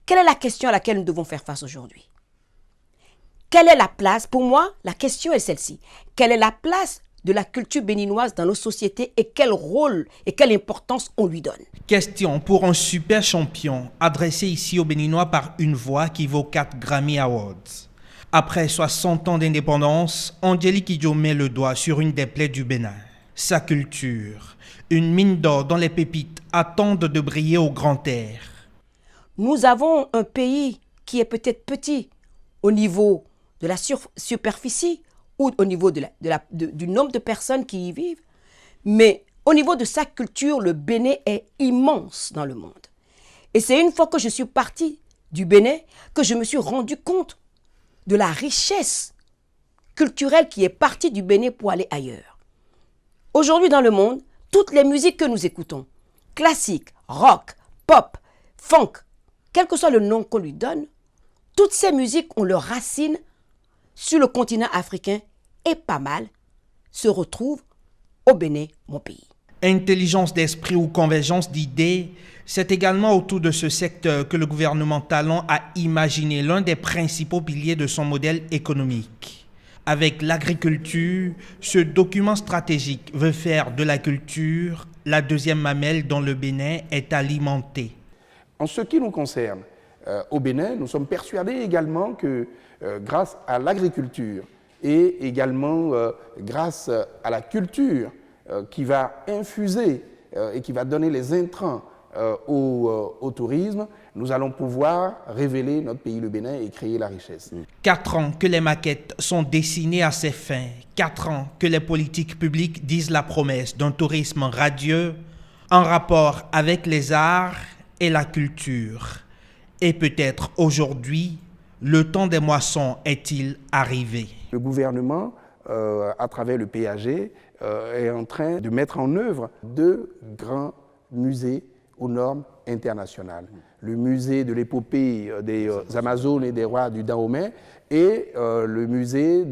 Quelle est la question à laquelle nous devons faire face aujourd'hui? Quelle est la place? Pour moi, la question est celle-ci. Quelle est la place de la culture béninoise dans nos sociétés et quel rôle et quelle importance on lui donne? Question pour un super champion, adressé ici aux Béninois par une voix qui vaut 4 Grammy Awards. Après 60 ans d'indépendance, Angélique Kidjo met le doigt sur une des plaies du Bénin. Sa culture, une mine d'or dont les pépites attendent de briller au grand air. Nous avons un pays qui est peut-être petit au niveau de la superficie ou au niveau du nombre de personnes qui y vivent, mais au niveau de sa culture, le Bénin est immense dans le monde. Et c'est une fois que je suis partie du Bénin que je me suis rendu compte de la richesse culturelle qui est partie du Bénin pour aller ailleurs. Aujourd'hui dans le monde, toutes les musiques que nous écoutons, classiques, rock, pop, funk, quel que soit le nom qu'on lui donne, toutes ces musiques ont leurs racines sur le continent africain et pas mal se retrouvent au Bénin, mon pays. Intelligence d'esprit ou convergence d'idées, c'est également autour de ce secteur que le gouvernement Talon a imaginé l'un des principaux piliers de son modèle économique. Avec l'agriculture, ce document stratégique veut faire de la culture la deuxième mamelle dont le Bénin est alimenté. En ce qui nous concerne, au Bénin, nous sommes persuadés également que grâce à l'agriculture et également grâce à la culture qui va infuser et qui va donner les intrants au tourisme, nous allons pouvoir révéler notre pays, le Bénin, et créer la richesse. 4 ans que les maquettes sont dessinées à ces fins, 4 ans que les politiques publiques disent la promesse d'un tourisme radieux en rapport avec les arts et la culture. Et peut-être aujourd'hui, le temps des moissons est-il arrivé? Le gouvernement, à travers le PAG, est en train de mettre en œuvre 2 grands musées aux normes internationales. Le musée de l'épopée des Amazones et des rois du Dahomey et le musée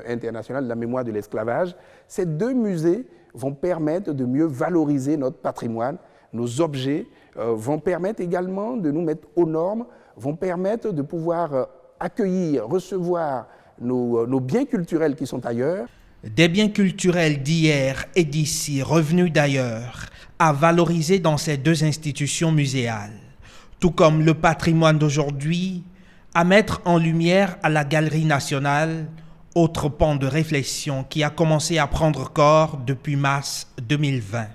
international de la mémoire de l'esclavage. Ces 2 musées vont permettre de mieux valoriser notre patrimoine, nos objets, vont permettre également de nous mettre aux normes, vont permettre de pouvoir accueillir, recevoir nos biens culturels qui sont ailleurs. Des biens culturels d'hier et d'ici, revenus d'ailleurs, à valoriser dans ces 2 institutions muséales. Tout comme le patrimoine d'aujourd'hui, à mettre en lumière à la Galerie nationale, autre pan de réflexion qui a commencé à prendre corps depuis mars 2020.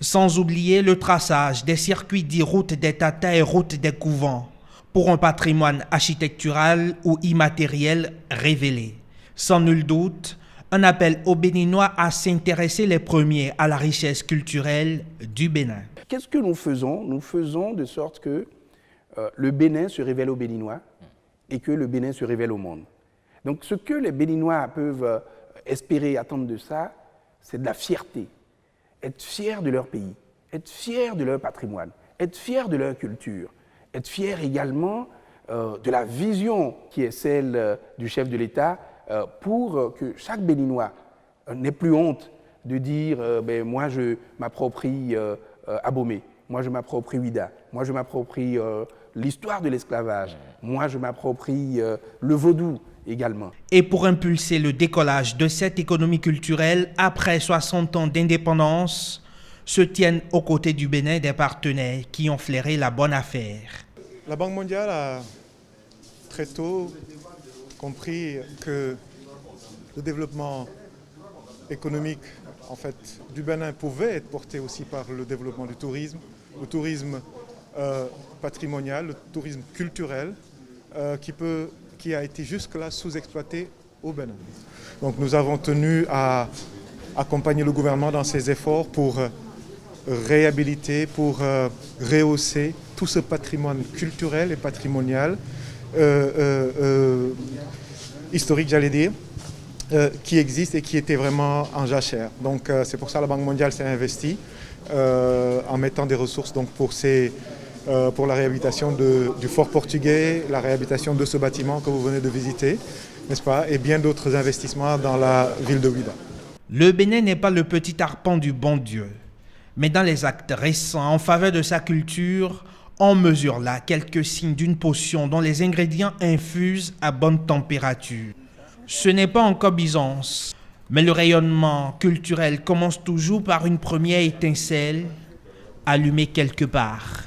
Sans oublier le traçage des circuits dits routes des tatas et routes des couvents, pour un patrimoine architectural ou immatériel révélé. Sans nul doute, un appel aux Béninois à s'intéresser les premiers à la richesse culturelle du Bénin. Qu'est-ce que nous faisons? Nous faisons de sorte que le Bénin se révèle aux Béninois et que le Bénin se révèle au monde. Donc ce que les Béninois peuvent espérer et attendre de ça, c'est de la fierté. Être fiers de leur pays, être fiers de leur patrimoine, être fiers de leur culture, être fiers également de la vision qui est celle du chef de l'État pour que chaque Béninois n'ait plus honte de dire moi je m'approprie Abomey, moi je m'approprie Ouida, moi je m'approprie l'histoire de l'esclavage, moi je m'approprie le vaudou également. Et pour impulser le décollage de cette économie culturelle après 60 ans d'indépendance, se tiennent aux côtés du Bénin des partenaires qui ont flairé la bonne affaire. La Banque mondiale a très tôt compris que le développement économique du Bénin pouvait être porté aussi par le développement du tourisme, le tourisme patrimonial, le tourisme culturel, qui a été jusque-là sous-exploité au Bénin. Donc nous avons tenu à accompagner le gouvernement dans ses efforts pour réhabiliter, pour rehausser tout ce patrimoine culturel et patrimonial, historique j'allais dire, qui existe et qui était vraiment en jachère. Donc c'est pour ça que la Banque mondiale s'est investie en mettant des ressources donc, pour la réhabilitation du fort portugais, la réhabilitation de ce bâtiment que vous venez de visiter, n'est-ce pas, et bien d'autres investissements dans la ville de Ouida. Le Bénin n'est pas le petit arpent du bon Dieu, mais dans les actes récents en faveur de sa culture, On mesure là quelques signes d'une potion dont les ingrédients infusent à bonne température. Ce n'est pas encore Byzance, mais le rayonnement culturel commence toujours par une première étincelle allumée quelque part.